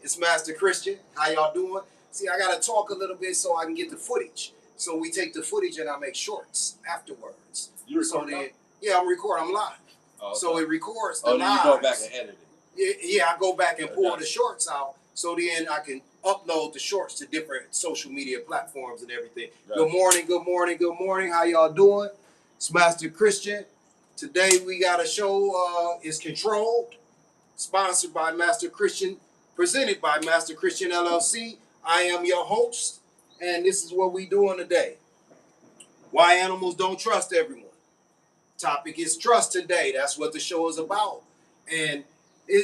It's Master Christian. How y'all doing? See, I gotta talk a little bit so I can get the footage. So we take the footage and I make shorts afterwards. You so recording? then, yeah, I'm recording. I'm live. Oh, okay. So it records the then lives. you go back and edit it. Yeah, I go back and pull the shorts out. So then I can upload the shorts to different social media platforms and everything. Gotcha. Good morning, good morning, good morning. How y'all doing? It's Master Christian. Today we got a show, is Controlled, sponsored by Master Christian, presented by Master Christian LLC. I am your host, and this is what we doing today. Why animals don't trust everyone. Topic is trust today. That's what the show is about. And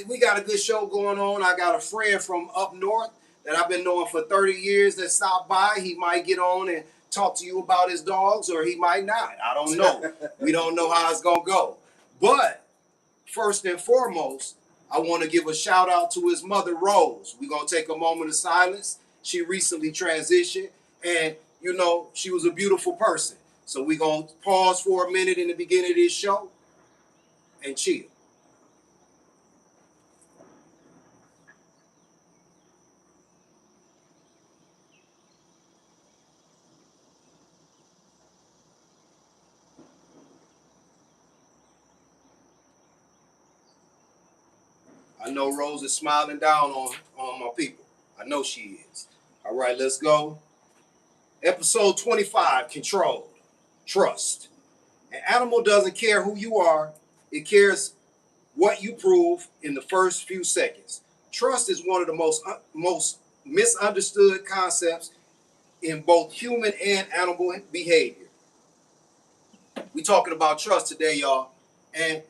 we got a good show going on. I got a friend from up north that I've been knowing for 30 years that stopped by. He might get on and talk to you about his dogs, or he might not. I don't know. We don't know how it's going to go. But first and foremost, I want to give a shout out to his mother, Rose. We're going to take a moment of silence. She recently transitioned, and, you know, she was a beautiful person. So we're going to pause for a minute in the beginning of this show and chill. I know Rose is smiling down on my people. I know she is. All right, let's go. Episode 25, Controlled. Trust. An animal doesn't care who you are. It cares what you prove in the first few seconds. Trust is one of the most misunderstood concepts in both human and animal behavior. We talking about trust today, y'all. And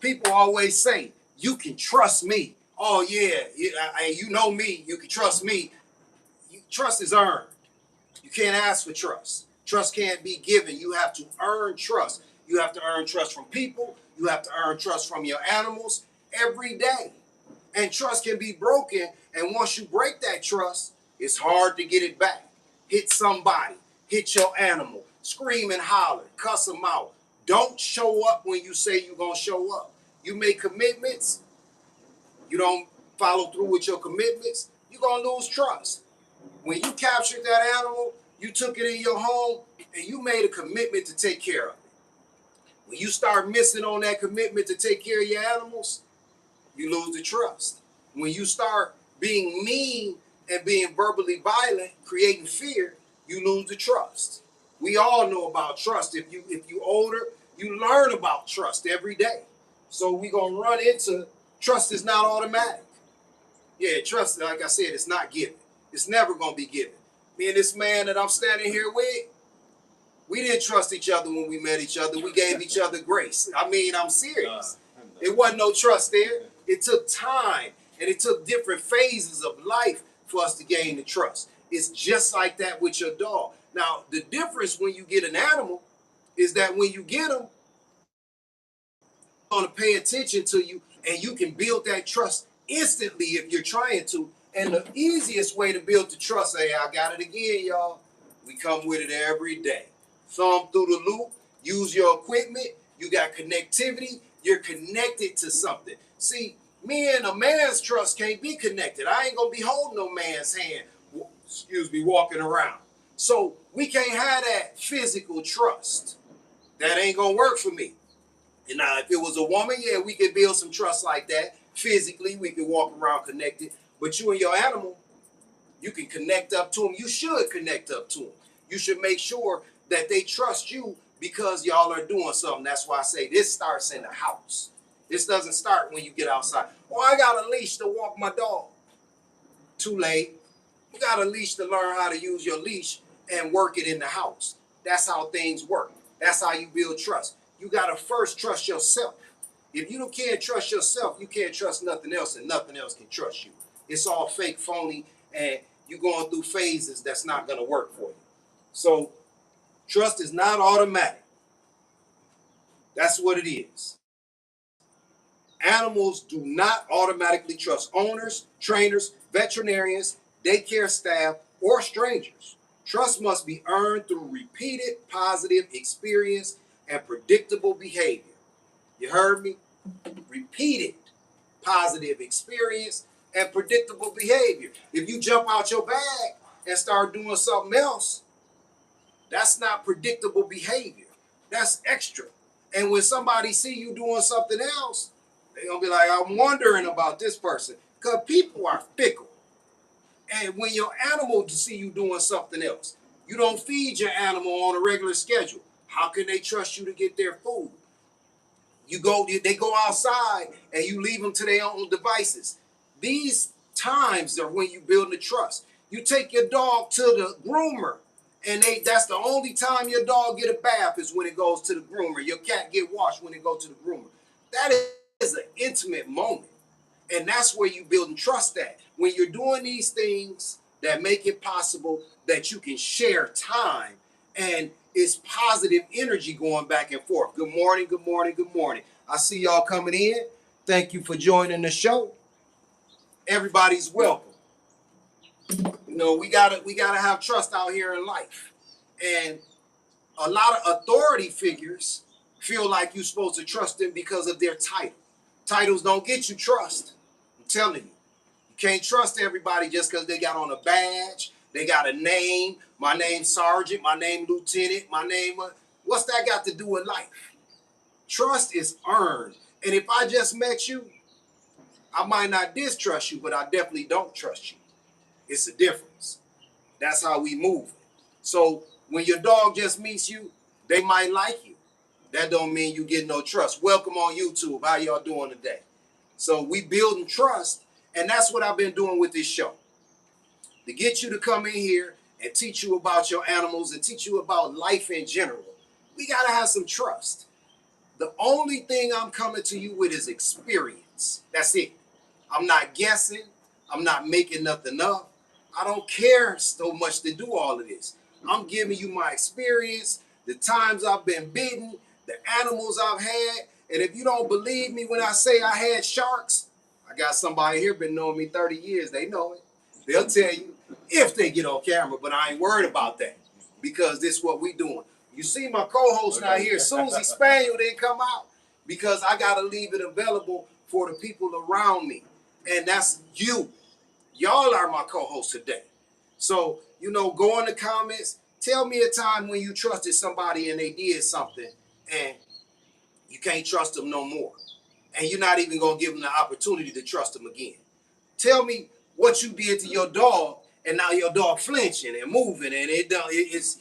people always say, you can trust me. Oh, yeah, you know me. You can trust me. Trust is earned. You can't ask for trust. Trust can't be given. You have to earn trust. You have to earn trust from people. You have to earn trust from your animals every day. And trust can be broken. And once you break that trust, it's hard to get it back. Hit somebody. Hit your animal. Scream and holler. Cuss them out. Don't show up when you say you're going to show up. You make commitments. You don't follow through with your commitments. You're going to lose trust. When you captured that animal, you took it in your home, and you made a commitment to take care of it. When you start missing on that commitment to take care of your animals, you lose the trust. When you start being mean and being verbally violent, creating fear, you lose the trust. We all know about trust. If you older, you learn about trust every day. So we're gonna run into trust is not automatic. Yeah, trust, like I said, it's not given. It's never gonna be given. Me and this man that I'm standing here with, we didn't trust each other when we met each other. We gave each other grace. I mean, I'm serious. It wasn't no trust there. It took time, and it took different phases of life for us to gain the trust. It's just like that with your dog. Now, the difference when you get an animal is that when you get them, they're going to pay attention to you, and you can build that trust instantly if you're trying to. And the easiest way to build the trust, hey, I got it again, y'all. We come with it every day. Thumb through the loop, use your equipment, you got connectivity, you're connected to something. See, me and a man's trust can't be connected. I ain't gonna be holding no man's hand, walking around. So we can't have that physical trust. That ain't gonna work for me. And now, if it was a woman, yeah, we could build some trust like that. Physically, we could walk around connected. But you and your animal, you can connect up to them. You should connect up to them. You should make sure that they trust you because y'all are doing something. That's why I say this starts in the house. This doesn't start when you get outside. Oh, I got a leash to walk my dog. Too late. You got a leash to learn how to use your leash and work it in the house. That's how things work. That's how you build trust. You got to first trust yourself. If you can't trust yourself, you can't trust nothing else, and nothing else can trust you. It's all fake, phony, and you're going through phases that's not going to work for you. So trust is not automatic. That's what it is. Animals do not automatically trust owners, trainers, veterinarians, daycare staff, or strangers. Trust must be earned through repeated positive experience and predictable behavior. You heard me? Repeated positive experience and predictable behavior. If you jump out your bag and start doing something else, that's not predictable behavior. That's extra. And when somebody see you doing something else, they're going to be like, I'm wondering about this person. Because people are fickle. And when your animal see you doing something else, you don't feed your animal on a regular schedule. How can they trust you to get their food? They go outside and you leave them to their own devices. These times are when you build the trust. You take your dog to the groomer, and that's the only time your dog get a bath is when it goes to the groomer. Your cat get washed when it goes to the groomer. That is an intimate moment. And that's where you building trust at. When you're doing these things that make it possible that you can share time and it's positive energy going back and forth. Good morning, good morning, good morning. I see y'all coming in. Thank you for joining the show. Everybody's welcome. You know, we gotta have trust out here in life. And a lot of authority figures feel like you're supposed to trust them because of their title. Titles don't get you trust. I'm telling you. You can't trust everybody just because they got on a badge, they got a name. My name's Sergeant, my name Lieutenant, my name. What's that got to do with life? Trust is earned. And if I just met you, I might not distrust you, but I definitely don't trust you. It's a difference. That's how we move. So when your dog just meets you, they might like you. That don't mean you get no trust. Welcome on YouTube. How y'all doing today? So we building trust, and that's what I've been doing with this show. To get you to come in here and teach you about your animals and teach you about life in general, we got to have some trust. The only thing I'm coming to you with is experience. That's it. I'm not guessing. I'm not making nothing up. I don't care so much to do all of this. I'm giving you my experience, the times I've been bitten, the animals I've had. And if you don't believe me when I say I had sharks, I got somebody here been knowing me 30 years. They know it. They'll tell you if they get on camera, but I ain't worried about that because this is what we doing. You see my co-host not here. Susie Spaniel didn't come out because I got to leave it available for the people around me. And that's you. Y'all are my co-host today. So, you know, go in the comments. Tell me a time when you trusted somebody and they did something and you can't trust them no more. And you're not even going to give them the opportunity to trust them again. Tell me what you did to your dog and now your dog flinching and moving and it's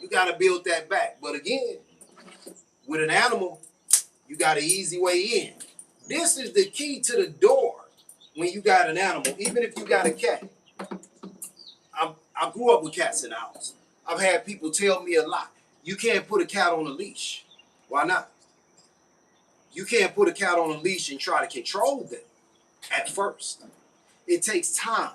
you got to build that back. But again, with an animal, you got an easy way in. This is the key to the door when you got an animal, even if you got a cat. I grew up with cats in the house. I've had people tell me a lot. You can't put a cat on a leash. Why not? You can't put a cat on a leash and try to control them at first. It takes time.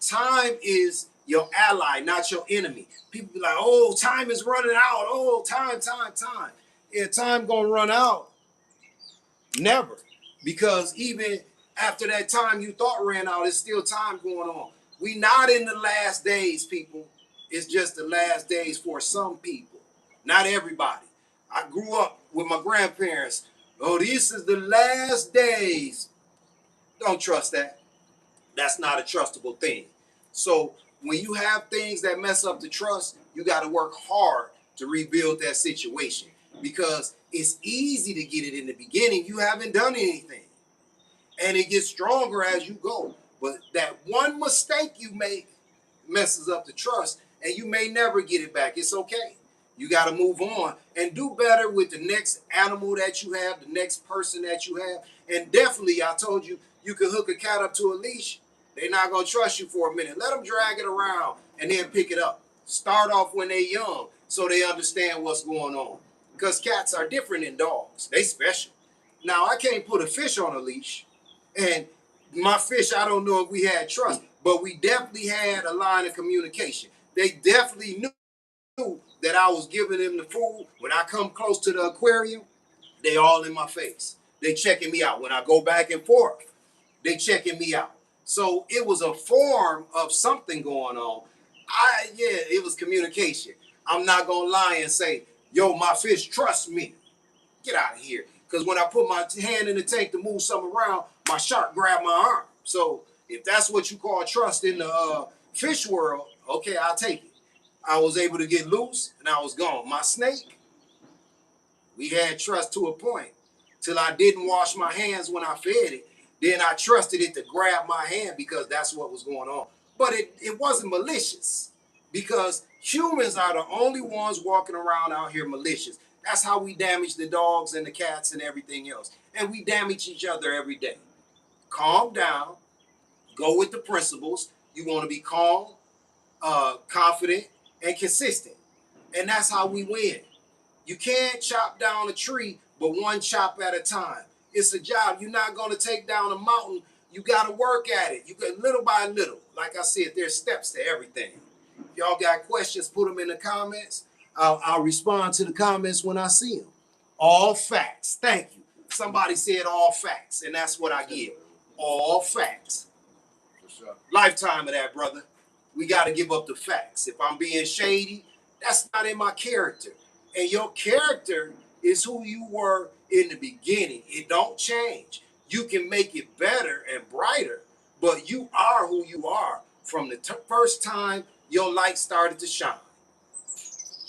Time is your ally, not your enemy. People be like, oh, time is running out. Oh, time. Yeah, time gonna run out. Never. Because even after that time you thought ran out, it's still time going on. We not in the last days, people. It's just the last days for some people. Not everybody. I grew up with my grandparents. Oh, this is the last days. Don't trust that. That's not a trustable thing. So when you have things that mess up the trust, you got to work hard to rebuild that situation because it's easy to get it in the beginning. You haven't done anything. And it gets stronger as you go. But that one mistake you make messes up the trust and you may never get it back. It's okay. You got to move on and do better with the next animal that you have, the next person that you have. And definitely, I told you, you can hook a cat up to a leash. They're not going to trust you for a minute. Let them drag it around and then pick it up. Start off when they're young so they understand what's going on. Because cats are different than dogs. They special. Now, I can't put a fish on a leash. And my fish, I don't know if we had trust, but we definitely had a line of communication. They definitely knew that I was giving them the food. When I come close to the aquarium, they all in my face. They checking me out. When I go back and forth, they checking me out. So it was a form of something going on. It was communication. I'm not gonna lie and say, yo, my fish trust me. Get out of here. Because when I put my hand in the tank to move something around, my shark grabbed my arm. So If that's what you call trust in the fish world, okay, I'll take it. I was able to get loose and I was gone. My snake, we had trust to a point till I didn't wash my hands when I fed it. Then I trusted it to grab my hand because that's what was going on. But it wasn't malicious because humans are the only ones walking around out here malicious. That's how we damage the dogs and the cats and everything else. And we damage each other every day. Calm down. Go with the principles. You want to be calm, confident, and consistent. And that's how we win. You can't chop down a tree, but one chop at a time. It's a job. You're not going to take down a mountain. You got to work at it. You got little by little. Like I said, there's steps to everything. If y'all got questions, put them in the comments. I'll respond to the comments when I see them. All facts. Thank you. Somebody said all facts, and that's what I give. All facts. Lifetime of that, brother. We got to give up the facts. If I'm being shady, that's not in my character. And your character is who you were in the beginning. It don't change. You can make it better and brighter, but you are who you are from the first time your light started to shine.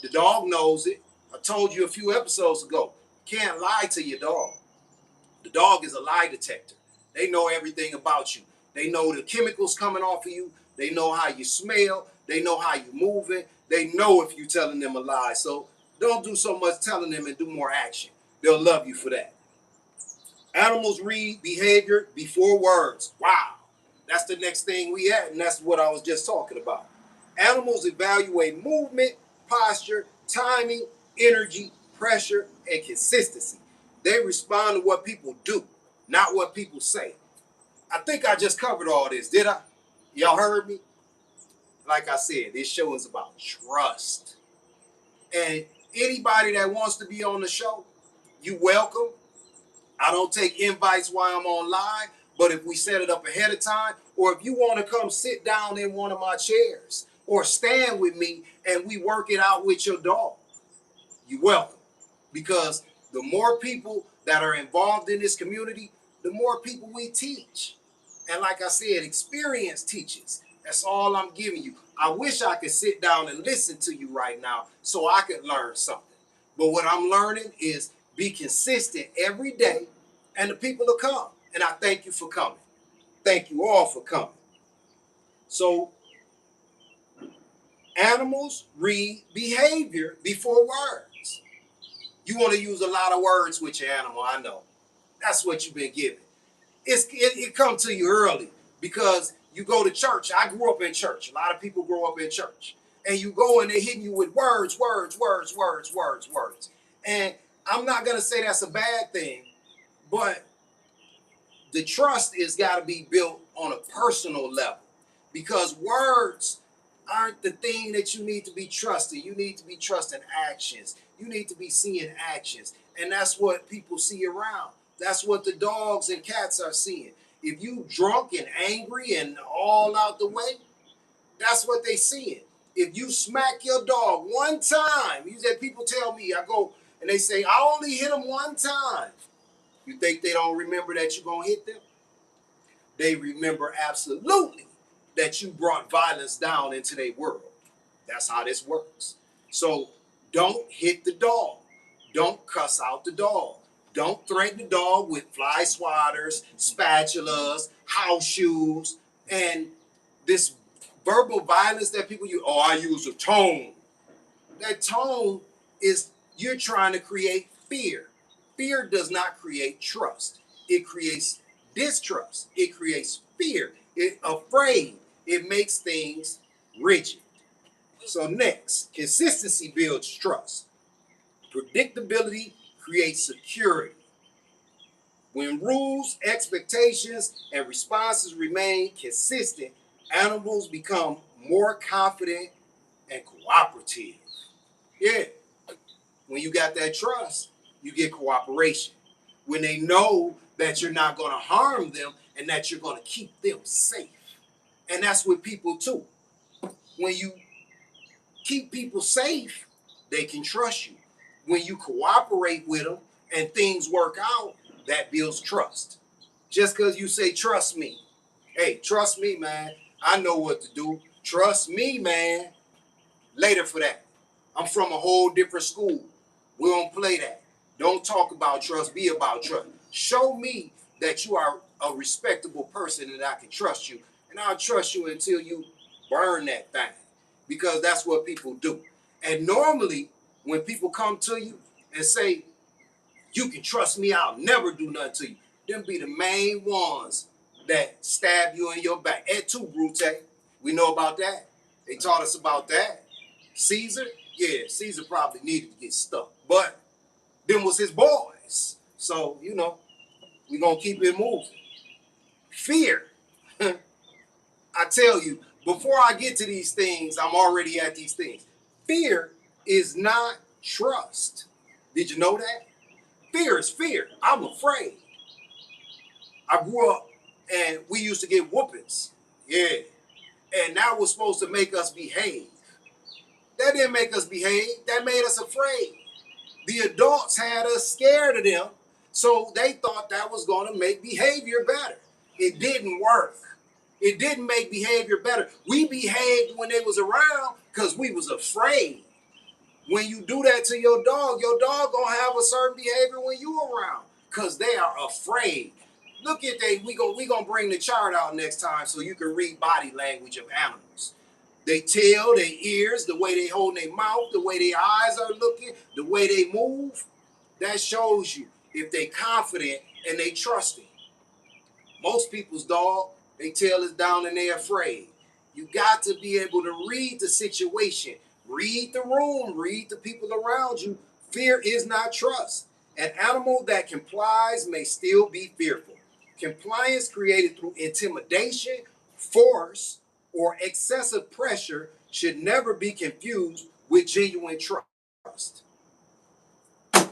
The dog knows it. I told you a few episodes ago, can't lie to your dog. The dog is a lie detector. They know everything about you. They know the chemicals coming off of you. They know how you smell. They know how you're moving. They know if you're telling them a lie. So don't do so much telling them and do more action. They'll love you for that. Animals read behavior before words. Wow. That's the next thing we had, and that's what I was just talking about. Animals evaluate movement, posture, timing, energy, pressure, and consistency. They respond to what people do, not what people say. I think I just covered all this, did I? Y'all heard me? Like I said, this show is about trust. And anybody that wants to be on the show, you welcome. I don't take invites while I'm on live, but if we set it up ahead of time, or if you want to come sit down in one of my chairs or stand with me and we work it out with your dog, you're welcome. Because the more people that are involved in this community, the more people we teach. And like I said, experience teaches. That's all I'm giving you. I wish I could sit down and listen to you right now so I could learn something. But what I'm learning is be consistent every day, and the people will come. And I thank you for coming. Thank you all for coming. So, animals read behavior before words. You want to use a lot of words with your animal, I know. That's what you've been given. It comes to you early because you go to church. I grew up in church. A lot of people grow up in church. And you go and they're hitting you with words. And I'm not going to say that's a bad thing, but the trust is got to be built on a personal level because words aren't the thing that you need to be trusting. You need to be trusting actions. You need to be seeing actions. And that's what people see around. That's what the dogs and cats are seeing. If you drunk and angry and all out the way, that's what they seeing. If you smack your dog one time, you said people tell me, I go and they say, I only hit him one time. You think they don't remember that you're going to hit them? They remember absolutely that you brought violence down into their world. That's how this works. So don't hit the dog. Don't cuss out the dog. Don't threaten the dog with fly swatters, spatulas, house shoes, and this verbal violence that people use. Oh, I use a tone. That tone is you're trying to create fear. Fear does not create trust. It creates distrust. It creates fear. It afraid. It makes things rigid. So next, consistency builds trust. Predictability creates security. When rules, expectations, and responses remain consistent, animals become more confident and cooperative. Yeah. When you got that trust, you get cooperation. When they know that you're not going to harm them and that you're going to keep them safe. And that's with people too. When you keep people safe, they can trust you. When you cooperate with them and things work out, that builds trust. Just because you say, trust me, Hey, trust me, man. I know what to do. Trust me, man. Later for that. I'm from a whole different school. We don't play that. Don't talk about trust. Be about trust. Show me that you are a respectable person and I can trust you. And I'll trust you until you burn that thing. Because that's what people do. And normally, when people come to you and say, you can trust me, I'll never do nothing to you, them be the main ones that stab you in your back. Et tu, Brute. We know about that. They taught us about that. Caesar, yeah, Caesar probably needed to get stuck. But them was his boys. So, you know, we're going to keep it moving. Fear. I tell you, before I get to these things, I'm already at these things. Fear is not trust. Did you know that? Fear is fear. I'm afraid. I grew up and we used to get whoopings. Yeah. And that was supposed to make us behave. That didn't make us behave. That made us afraid. The adults had us scared of them, so they thought that was going to make behavior better. It didn't work. It didn't make behavior better. We behaved when they was around because we was afraid. When you do that to your dog gonna have a certain behavior when you around because they are afraid. Look at they. We gonna bring the chart out next time so you can read body language of animals. They tail, their ears, the way they hold their mouth, the way their eyes are looking, the way they move, that shows you if they confident and they trusting. Most people's dog, they tail is down and they afraid. You got to be able to read the situation, read the room, read the people around you. Fear is not trust. An animal that complies may still be fearful. Compliance created through intimidation, force, or excessive pressure should never be confused with genuine trust. I'm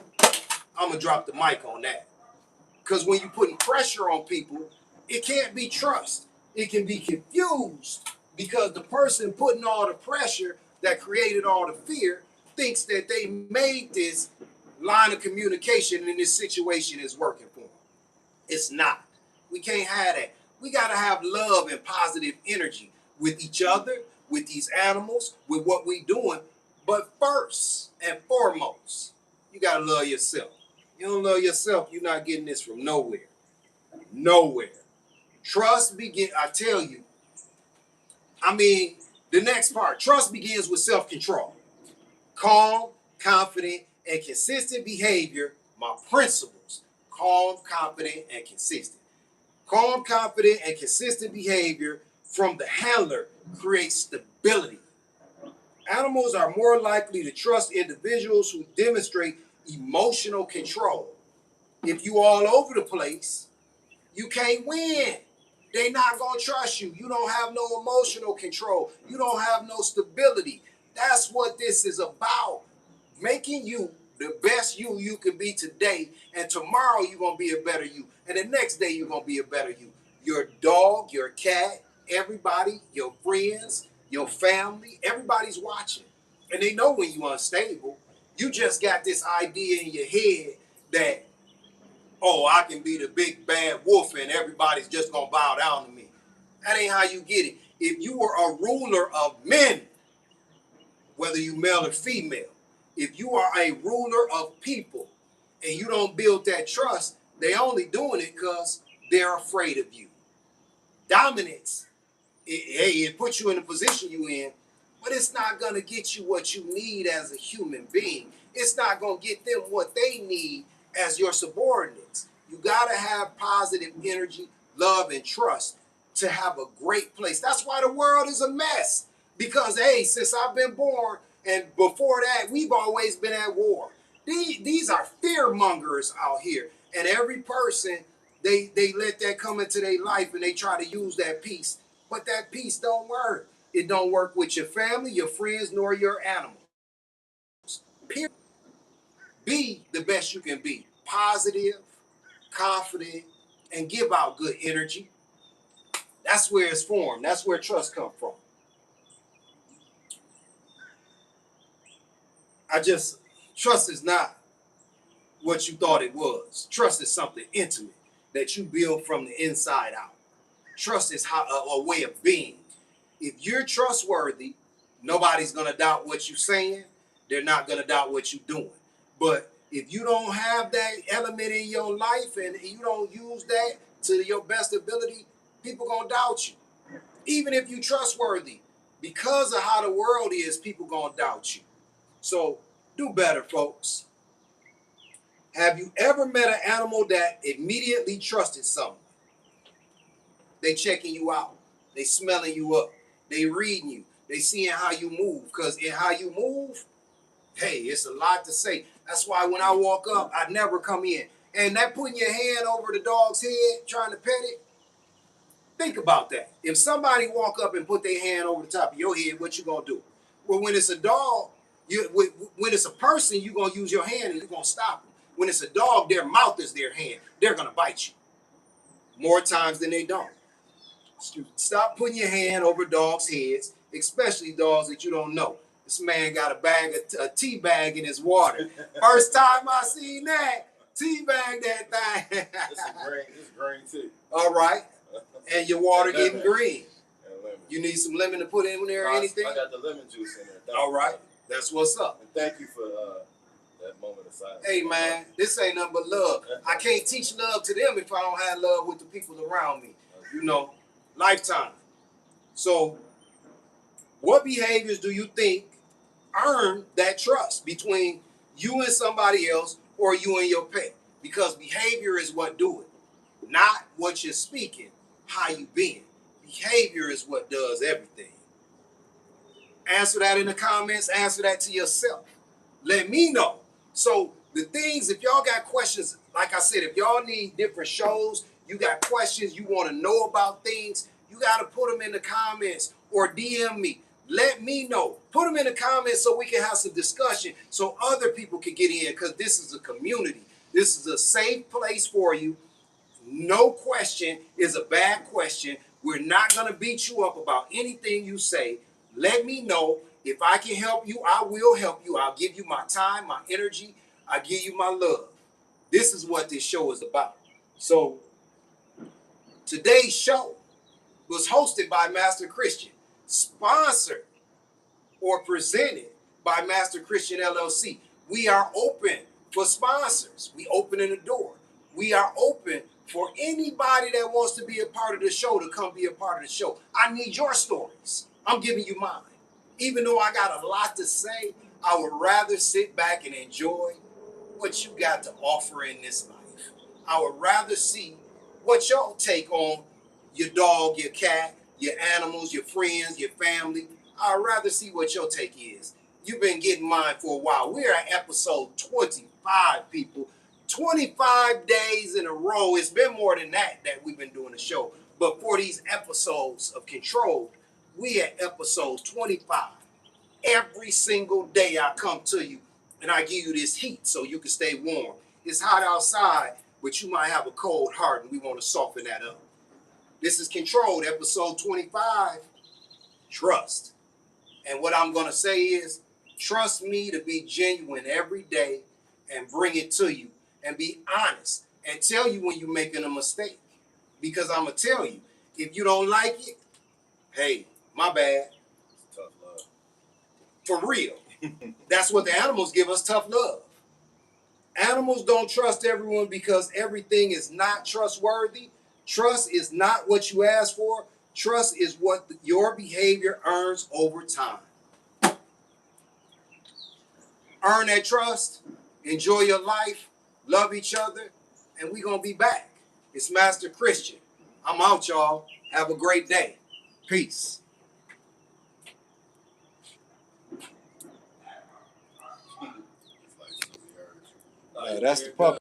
going to drop the mic on that. Because when you're putting pressure on people, it can't be trust. It can be confused because the person putting all the pressure that created all the fear thinks that they made this line of communication and this situation is working for them. It's not. We can't have that. We got to have love and positive energy with each other, with these animals, with what we doing. But first and foremost, you got to love yourself. You don't love yourself, you're not getting this from nowhere. Nowhere. Trust begins, I tell you. The next part, trust begins with self-control. Calm, confident, and consistent behavior, my principles. Calm, confident, and consistent. Calm, confident, and consistent behavior from the handler creates stability. Animals are more likely to trust individuals who demonstrate emotional control. If you all over the place, you can't win. They're not going to trust you. You don't have no emotional control. You don't have no stability. That's what this is about. Making you the best you can be today, and tomorrow you're going to be a better you, and the next day you're going to be a better you. Your dog, your cat, everybody, your friends, your family, everybody's watching. And they know when you're unstable. You just got this idea in your head that, oh, I can be the big bad wolf and everybody's just going to bow down to me. That ain't how you get it. If you were a ruler of men, whether you male or female, if you are a ruler of people and you don't build that trust, they only doing it because they're afraid of you. Dominance, it puts you in the position you in, but it's not going to get you what you need as a human being. It's not going to get them what they need as your subordinates. You got to have positive energy, love, and trust to have a great place. That's why the world is a mess. Because, hey, since I've been born and before that, we've always been at war. These are fear mongers out here. And every person, they let that come into their life and they try to use that peace. But that peace don't work. It don't work with your family, your friends, nor your animals. Period. Be the best you can be. Positive, confident, and give out good energy. That's where it's formed. That's where trust comes from. Trust is not what you thought it was. Trust is something intimate that you build from the inside out. Trust is how a way of being. If you're trustworthy, nobody's gonna doubt what you're saying. They're not gonna doubt what you're doing. But if you don't have that element in your life and you don't use that to your best ability, people gonna doubt you. Even if you're trustworthy, because of how the world is, people gonna doubt you. So do better, folks. Have you ever met an animal that immediately trusted someone? They checking you out. They smelling you up. They reading you. They seeing how you move. Because in how you move, hey, it's a lot to say. That's why when I walk up, I never come in. And that putting your hand over the dog's head, trying to pet it, think about that. If somebody walk up and put their hand over the top of your head, what you gonna do? Well, when it's a dog, when it's a person, you gonna use your hand and you're gonna stop them. When it's a dog, their mouth is their hand. They're gonna bite you more times than they don't. Stop putting your hand over dogs' heads, especially dogs that you don't know. This man got a tea bag in his water. First time I seen that, tea bag that thing. It's green too. All right, and your water getting green. You need some lemon to put in there or anything? I got the lemon juice in there. All right, that's what's up. And thank you for that moment of silence. Hey man, this ain't nothing but love. I can't teach love to them if I don't have love with the people around me. You know, lifetime. So, what behaviors do you think earn that trust between you and somebody else or you and your pet? Because behavior is what do it, not what you're speaking, how you being. Behavior is what does everything. Answer that in the comments. Answer that to yourself. Let me know. So the things, if y'all got questions, like I said, if y'all need different shows, you got questions, you want to know about things, you got to put them in the comments or DM me. Let me know. Put them in the comments so we can have some discussion so other people can get in, because this is a community. This is a safe place for you. No question is a bad question. We're not going to beat you up about anything you say. Let me know. If I can help you, I will help you. I'll give you my time, my energy. I'll give you my love. This is what this show is about. So today's show was hosted by Master Christian, sponsored or presented by Master Christian LLC. We are open for sponsors. We opening the door. We are open for anybody that wants to be a part of the show to come be a part of the show. I need your stories. I'm giving you mine. Even though I got a lot to say, I would rather sit back and enjoy what you got to offer in this life. I would rather see what y'all take on your dog, your cat, your animals, your friends, your family. I'd rather see what your take is. You've been getting mine for a while. We're at episode 25, people. 25 days in a row. It's been more than that we've been doing the show. But for these episodes of Control, we at episode 25. Every single day I come to you and I give you this heat so you can stay warm. It's hot outside, but you might have a cold heart and we want to soften that up. This is Controlled, episode 25, Trust. And what I'm going to say is, trust me to be genuine every day and bring it to you and be honest and tell you when you're making a mistake. Because I'm going to tell you, if you don't like it, hey, my bad. Tough love. For real. That's what the animals give us, tough love. Animals don't trust everyone because everything is not trustworthy. Trust is not what you ask for. Trust is what your behavior earns over time. Earn that trust. Enjoy your life. Love each other. And we're going to be back. It's Master Christian. I'm out, y'all. Have a great day. Peace. That's the puppy.